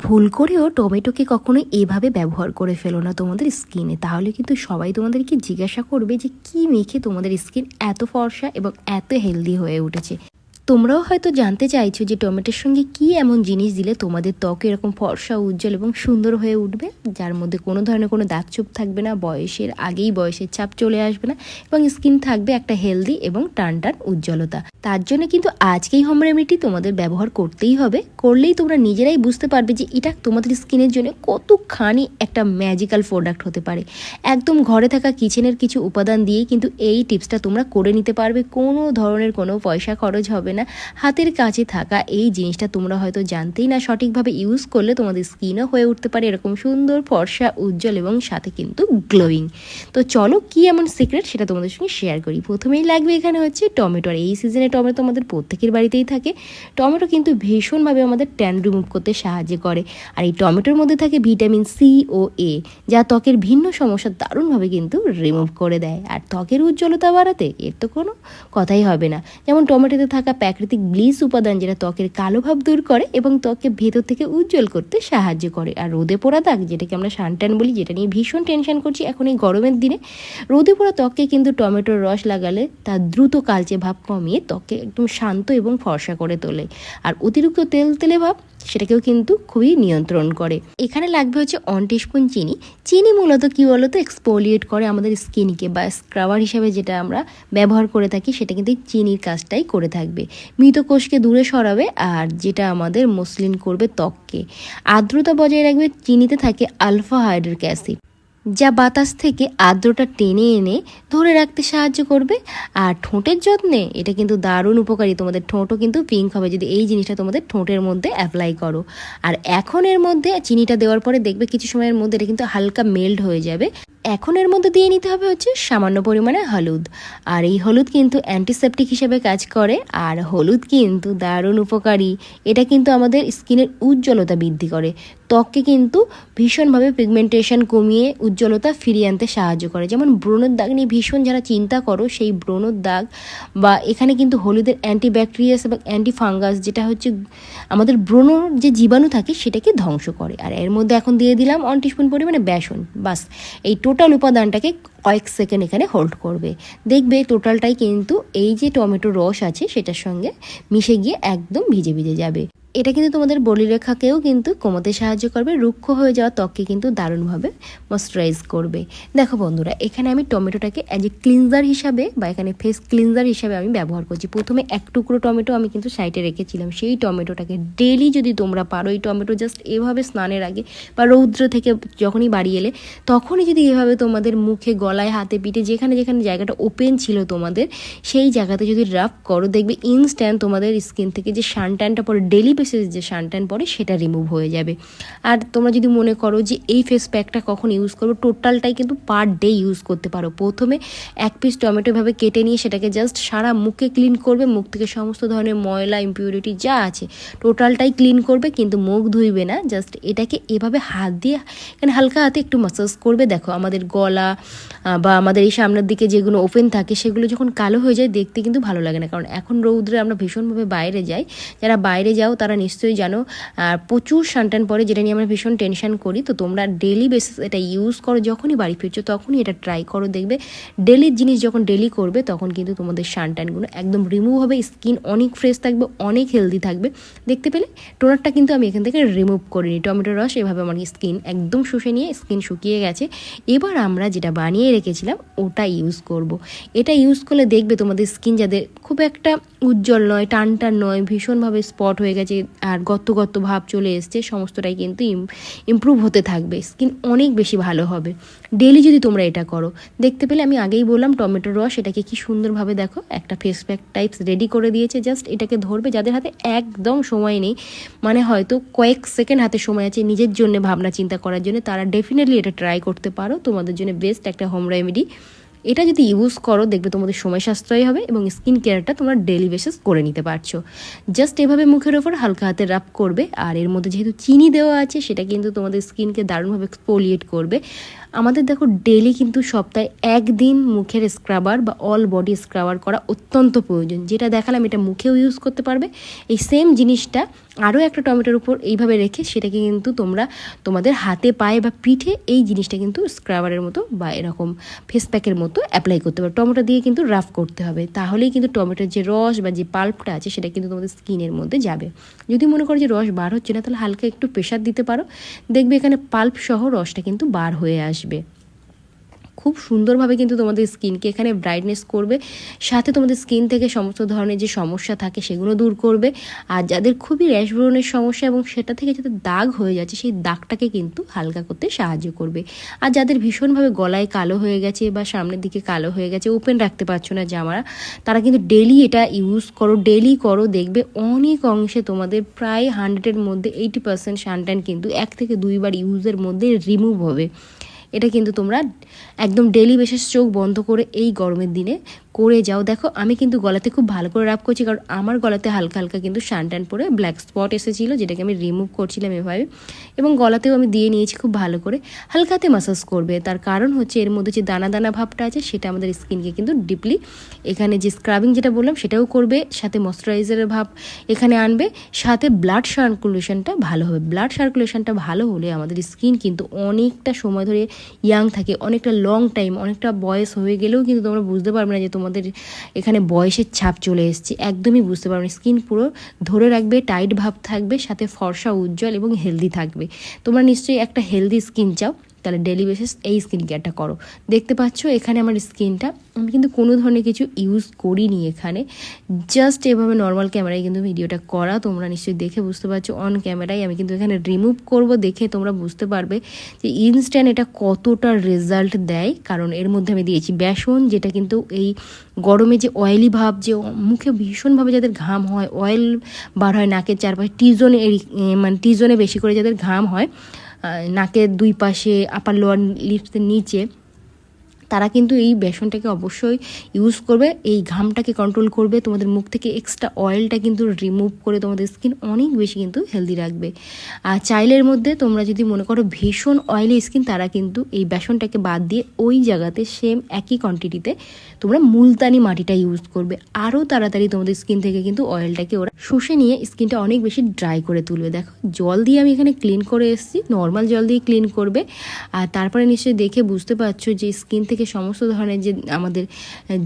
ভুল করেও টমেটোকে কখনো এভাবে ব্যবহার করে ফেলো না তোমাদের স্কিনে, তাহলে কিন্তু সবাই তোমাদেরকে জিজ্ঞাসা করবে যে কি মেখে তোমাদের স্কিন এত ফর্সা এবং এত হেলদি হয়ে উঠেছে। তোমরাও হয়তো জানতে চাইছো যে টমেটোর সঙ্গে কি এমন জিনিস দিলে তোমাদের ত্বক এরকম ফর্সা, উজ্জ্বল এবং সুন্দর হয়ে উঠবে, যার মধ্যে কোনো ধরনের কোনো দাগ ছোপ থাকবে না, বয়সের আগেই বয়সের ছাপ চলে আসবে না, এবং স্কিন থাকবে একটা হেলদি এবং টান টান উজ্জ্বলতা। তার জন্য কিন্তু আজকেই হোম রেমেডি তোমাদের ব্যবহার করতেই হবে। করলেই তোমরা নিজেরাই বুঝতে পারবে যে এটা তোমাদের স্কিনের জন্য কতখানি একটা ম্যাজিক্যাল প্রোডাক্ট হতে পারে। একদম ঘরে থাকা কিচেনের কিছু উপাদান দিয়েই কিন্তু এই টিপসটা তোমরা করে নিতে পারবে, কোনো ধরনের কোনো পয়সা খরচ হবে না। হাতের কাছে থাকা এই জিনিসটা তোমরা হয়তো জানতেই না, সঠিকভাবে ইউজ করলে তোমাদের স্কিনও হয়ে উঠতে পারে এরকম সুন্দর, ফর্সা, উজ্জ্বল এবং সাথে কিন্তু গ্লোয়িং। তো চলো কি এমন সিক্রেট সেটা তোমাদের সঙ্গে শেয়ার করি। প্রথমেই লাগবে এখানে হচ্ছে টমেটো। আর এই সিজনে টমেটো আমাদের প্রত্যেকের বাড়িতেই থাকে। টমেটো কিন্তু ভীষণভাবে আমাদের ট্যান রিমুভ করতে সাহায্য করে। আর এই টমেটোর মধ্যে থাকে ভিটামিন সি ও এ, যা ত্বকের ভিন্ন সমস্যা দারুণভাবে কিন্তু রিমুভ করে দেয়। আর ত্বকের উজ্জ্বলতা বাড়াতে এর তো কোনো কথাই হবে না। যেমন টমেটোতে থাকা প্রাকৃতিক ব্লিচ উপাদান, যেটা ত্বকের কালো ভাব দূর করে এবং ত্বককে ভেতর থেকে উজ্জ্বল করতে সাহায্য করে। আর রোদে পোড়া দাগ, যেটাকে আমরা সানট্যান বলি, যেটা নিয়ে ভীষণ টেনশন করছি এখন এই গরমের দিনে, রোদে পোড়া ত্বকে কিন্তু টমেটোর রস লাগালে তার দ্রুত কালচে ভাব কমিয়ে ত্বককে একদম শান্ত এবং ফর্সা করে তোলে। আর অতিরিক্ত তেলে ভাব সেটাকেও কিন্তু খুবই নিয়ন্ত্রণ করে। এখানে লাগবে হচ্ছে 1 টিস্পুন চিনি। চিনি মূলত কি বলতো, এক্সফোলিয়েট করে আমাদের স্কিনকে, বা স্ক্রাবার হিসাবে যেটা আমরা ব্যবহার করে থাকি সেটা কিন্তু চিনির কাজটাই করে থাকবে। মৃত কোষকে দূরে সরাবে, আর যেটা আমাদের মসৃণ করবে ত্বককে। আর্দ্রতা বজায় রাখবে। চিনিতে থাকে আলফা হাইড্রোক্লিক অ্যাসিড, যা বাতাস থেকে আর্দ্রতা টেনে এনে ধরে রাখতে সাহায্য করবে। আর ঠোঁটের যত্নে এটা কিন্তু দারুণ উপকারী। তোমাদের ঠোঁটও কিন্তু পিঙ্ক হবে যদি এই জিনিসটা তোমাদের ঠোঁটের মধ্যে অ্যাপ্লাই করো। আর এখন এর মধ্যে চিনিটা দেওয়ার পরে দেখবে কিছু সময়ের মধ্যে এটা কিন্তু হালকা মেল্ট হয়ে যাবে। এখন এর মধ্যে দিয়ে নিতে হবে হচ্ছে সামান্য পরিমাণে হলুদ। আর এই হলুদ কিন্তু অ্যান্টিসেপটিক হিসেবে কাজ করে। আর হলুদ কিন্তু দারুণ উপকারী। এটা কিন্তু আমাদের স্কিনের উজ্জ্বলতা বৃদ্ধি করে, ত্বককে কিন্তু ভীষণভাবে পিগমেন্টেশন কমিয়ে উজ্জ্বলতা ফিরিয়ে আনতে সাহায্য করে। যেমন ব্রণের দাগ নিয়ে ভীষণ যারা চিন্তা করো, সেই ব্রণের দাগ বা এখানে কিন্তু হলুদের অ্যান্টিব্যাকটেরিয়াস এবং অ্যান্টিফাঙ্গাস, যেটা হচ্ছে আমাদের ব্রণর যে জীবাণু থাকে সেটাকে ধ্বংস করে। আর এর মধ্যে এখন দিয়ে দিলাম 1 টিস্পুন পরিমাণে বেসন। বাস এই টোটাল উপাদানটাকে কয়েক সেকেন্ড এখানে হোল্ড করবে। দেখবে টোটালটাই কিন্তু এই যে টমেটো রস আছে সেটার সঙ্গে মিশে গিয়ে একদম ভিজে ভিজে যাবে। এটা কিন্তু তোমাদের বলিরেখাকেও কিন্তু কমাতে সাহায্য করবে, রুক্ষ হয়ে যাওয়া ত্বককে কিন্তু দারুণভাবে ময়শ্চারাইজ করবে। দেখো বন্ধুরা, এখানে আমি টমেটোটাকে অ্যাজ এ ক্লিনজার হিসাবে বা এখানে ফেস ক্লিনজার হিসাবে আমি ব্যবহার করছি। প্রথমে 1 টুকরো টমেটো আমি কিন্তু সাইডে রেখেছিলাম। সেই টমেটোটাকে ডেলি যদি তোমরা পারো, এই টমেটো জাস্ট এভাবে স্নানের আগে বা রৌদ্র থেকে যখনই বাড়ি এলে তখনই যদি এভাবে তোমাদের মুখে, গলায়, হাতে, পিঠে যেখানে যেখানে জায়গাটা ওপেন ছিল তোমাদের, সেই জায়গাতে যদি রাব করো, দেখবে ইনস্ট্যান্ট তোমাদের স্কিন থেকে যে সানট্যানটা পরে, ডেলি যে সানট্যান পরে সেটা রিমুভ হয়ে যাবে। আর তোমরা যদি মনে করো যে এই ফেস প্যাকটা কখন ইউজ করবো, টোটালটাই কিন্তু পার ডে ইউজ করতে পারো। প্রথমে 1 পিস টমেটো ভাবে কেটে নিয়ে সেটাকে জাস্ট সারা মুখে ক্লিন করবে। মুখ থেকে সমস্ত ধরনের ময়লা, ইম্পিউরিটি যা আছে টোটালটাই ক্লিন করবে, কিন্তু মুখ ধুইবে না। জাস্ট এটাকে এভাবে হাত দিয়ে এখানে হালকা হাতে একটু ম্যাসাজ করবে। দেখো আমাদের গলা বা আমাদের এই সামনের দিকে যেগুলো ওপেন থাকে সেগুলো যখন কালো হয়ে যায় দেখতে কিন্তু ভালো লাগে না। কারণ এখন রৌদ্রে আমরা ভীষণভাবে বাইরে যাই। যারা বাইরে যাও তারা নিশ্চয়ই জানো প্রচুর সানট্যান পরে, যেটা নিয়ে আমরা ভীষণ টেনশন করি। তো তোমরা ডেলি বেসিস এটা ইউজ করো, যখনই বাড়ি ফিরছো তখনই এটা ট্রাই করো। দেখবে ডেলির জিনিস যখন ডেলি করবে তখন কিন্তু তোমাদের সানট্যানগুলো একদম রিমুভ হবে, স্কিন অনেক ফ্রেশ থাকবে, অনেক হেলদি থাকবে। দেখতে পেলে টোনারটা কিন্তু আমি এখান থেকে রিমুভ করিনি। টমেটোর রস এভাবে আমার স্কিন একদম শুষে নিয়ে স্কিন শুকিয়ে গেছে। এবার আমরা যেটা বানিয়ে রেখেছিলাম ওটা ইউজ করব। এটা ইউজ করলে দেখবে তোমাদের স্কিন যাদের খুব একটা উজ্জ্বল নয়, টান টান নয়, ভীষণভাবে স্পট হয়ে গেছে আর গত্ত গত্ত ভাব চলে এসছে, সমস্তটাই কিন্তু ইমপ্রুভ হতে থাকবে। স্কিন অনেক বেশি ভালো হবে ডেলি যদি তোমরা এটা করো। দেখতে পেলে আমি আগেই বললাম টমেটোর রস, এটাকে কি সুন্দরভাবে দেখো একটা ফেস প্যাক টাইপস রেডি করে দিয়েছে। জাস্ট এটাকে ধরবে, যাদের হাতে একদম সময় নেই, মানে হয়তো কয়েক সেকেন্ড হাতে সময় আছে নিজের জন্য ভাবনা চিন্তা করার জন্য, তারা ডেফিনেটলি এটা ট্রাই করতে পারো। তোমাদের জন্য বেস্ট একটা হোম রেমেডি। এটা যদি ইউজ করো দেখবে তোমাদের সময় সাশ্রয় হবে এবং স্কিন কেয়ারটা তোমরা ডেলি বেসিস করে নিতে পারছো। জাস্ট এভাবে মুখের ওপর হালকা হাতে রাব করবে। আর এর মধ্যে যেহেতু চিনি দেওয়া আছে সেটা কিন্তু তোমাদের স্কিনকে দারুণভাবে এক্সফোলিয়েট করবে। আমাদের দেখো ডেলি কিন্তু সপ্তাহে 1 দিন মুখের স্ক্রাবার বা অল বডি স্ক্রাবার করা অত্যন্ত প্রয়োজন। যেটা দেখালাম এটা মুখেও ইউজ করতে পারবে। এই সেম জিনিসটা আরও একটা টমেটোর উপর এইভাবে রেখে সেটাকে কিন্তু তোমরা তোমাদের হাতে পায়ে বা পিঠে এই জিনিসটা কিন্তু স্ক্রাবারের মতো বা এরকম ফেস প্যাকের মতো অ্যাপ্লাই করতে পারো। টমেটো দিয়ে কিন্তু রাফ করতে হবে, তাহলেই কিন্তু টমেটোর যে রস বা যে পাল্পটা আছে সেটা কিন্তু তোমাদের স্কিনের মধ্যে যাবে। যদি মনে করো যে রস বার হচ্ছে না, তাহলে হালকা একটু প্রেশার দিতে পারো, দেখবে এখানে পাল্প সহ রসটা কিন্তু বার হয়ে আসবে। খুব সুন্দরভাবে কিন্তু তোমাদের স্কিনকে এখানে ব্রাইটনেস করবে, সাথে তোমাদের স্কিন থেকে সমস্ত ধরনের যে সমস্যা থাকে সেগুলো দূর করবে। আর যাদের খুবই র্যাশ ব্রণের সমস্যা এবং সেটা থেকে যাতে দাগ হয়ে যাচ্ছে সেই দাগটাকে কিন্তু হালকা করতে সাহায্য করবে। আর যাদের ভীষণভাবে গলায় কালো হয়ে গেছে বা সামনের দিকে কালো হয়ে গেছে, ওপেন রাখতে পারছো না জামা, তারা কিন্তু ডেলি এটা ইউজ করো, ডেলি করো, দেখবে অনেক অংশে তোমাদের প্রায় 100-এর মধ্যে 80% সানট্যান কিন্তু 1 থেকে 2 বার ইউজের মধ্যে রিমুভ হবে। এটা কিন্তু তোমরা একদম ডেলি বেসিস চোখ বন্ধ করে এই গরমের দিনে করে যাও। দেখো আমি কিন্তু গলাতে খুব ভালো করে রাব করছি, কারণ আমার গলাতে হালকা হালকা কিন্তু সানট্যান পরে ব্ল্যাক স্পট এসেছিলো, যেটাকে আমি রিমুভ করছিলাম এভাবে, এবং গলাতেও আমি দিয়ে নিয়েছি খুব ভালো করে। হালকাতে ম্যাসাজ করবে, তার কারণ হচ্ছে এর মধ্যে যে দানা দানা ভাবটা আছে সেটা আমাদের স্কিনকে কিন্তু ডিপলি এখানে যে স্ক্রাবিং যেটা বললাম সেটাও করবে, সাথে ময়শ্চারাইজারের ভাব এখানে আনবে, সাথে ব্লাড সার্কুলেশনটা ভালো হবে। ব্লাড সার্কুলেশনটা ভালো হলে আমাদের স্কিন কিন্তু অনেকটা সময় ধরে ইয়াং থাকে, অনেকটা লং টাইম, অনেকটা বয়স হয়ে গেলেও কিন্তু তোমরা বুঝতে পারবে না যে তোমাদের এখানে বয়সের ছাপ চলে এসেছে, একদমই বুঝতে পারবে না। স্কিন পুরো ধরে রাখবে, টাইট ভাব থাকবে, সাথে ফর্সা, উজ্জ্বল এবং হেলদি থাকবে। তোমরা নিশ্চয়ই একটা হেলদি স্কিন চাও, তাহলে ডেলি বেসিস এই স্কিন কেয়ারটা করো। দেখতে পাচ্ছ এখানে আমার স্কিনটা, আমি কিন্তু কোনো ধরনের কিছু ইউজ করিনি এখানে, জাস্ট এভাবে নর্মাল ক্যামেরায় কিন্তু ভিডিওটা করা, তোমরা নিশ্চয়ই দেখে বুঝতে পারছো। অন ক্যামেরায় আমি কিন্তু এখানে রিমুভ করব, দেখে তোমরা বুঝতে পারবে যে ইনস্ট্যান্ট এটা কতটা রেজাল্ট দেয়। কারণ এর মধ্যে আমি দিয়েছি বেসন, যেটা কিন্তু এই গরমে যে অয়েলি ভাব, যে মুখে ভীষণভাবে যাদের ঘাম হয়, অয়েল বার হয় নাকের চারপাশে, টিজনে মানে টিজনে বেশি করে যাদের ঘাম হয় নাকের দুই পাশে, আপার লোয়ার লিপসের নিচে, তারা কিন্তু এই বেসনটাকে অবশ্যই ইউজ করবে। এই ঘামটাকে কন্ট্রোল করবে, তোমাদের মুখ থেকে এক্সট্রা অয়েলটা কিন্তু রিমুভ করে তোমাদের স্কিন অনেক বেশি কিন্তু হেলদি রাখবে। আর চাইলের মধ্যে তোমরা যদি মনে করো ভীষণ অয়েলি স্কিন, তারা কিন্তু এই বেসনটাকে বাদ দিয়ে ওই জায়গাতে সেম একই কোয়ান্টিটিতে তোমরা মুলতানি মাটিটা ইউজ করবে, আরও তাড়াতাড়ি তোমাদের স্কিন থেকে কিন্তু অয়েলটাকে ওরা শুষে নিয়ে স্কিনটা অনেক বেশি ড্রাই করে তুলবে। দেখো জল দিয়ে আমি এখানে ক্লিন করে এসেছি, নর্মাল জল দিয়ে ক্লিন করবে। আর তারপরে নিশ্চয়ই দেখে বুঝতে পারছো যে স্কিন থেকে সমস্ত ধরনের যে আমাদের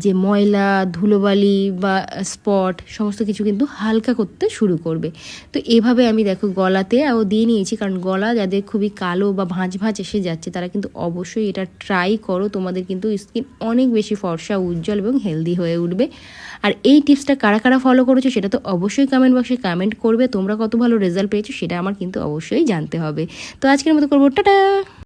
যে ময়লা, ধুলোবালি বা স্পট সমস্ত কিছু কিন্তু হালকা করতে শুরু করবে। তো এভাবে আমি দেখো গলাতেও দিয়ে নিয়েছি, কারণ গলা যাদের খুবই কালো বা ভাঁজ ভাঁজ এসে যাচ্ছে তারা কিন্তু অবশ্যই এটা ট্রাই করো, তোমাদের কিন্তু স্কিন অনেক বেশি ফর্সা, উজ্জ্বল এবং হেলদি হয়ে উঠবে। আর এই টিপসটা কারা কারা ফলো করেছো সেটা তো অবশ্যই কমেন্ট বক্সে কমেন্ট করবে, তোমরা কত ভালো রেজাল্ট পেয়েছো সেটা আমার কিন্তু অবশ্যই জানতে হবে। তো আজকের মতো করবো টাটা।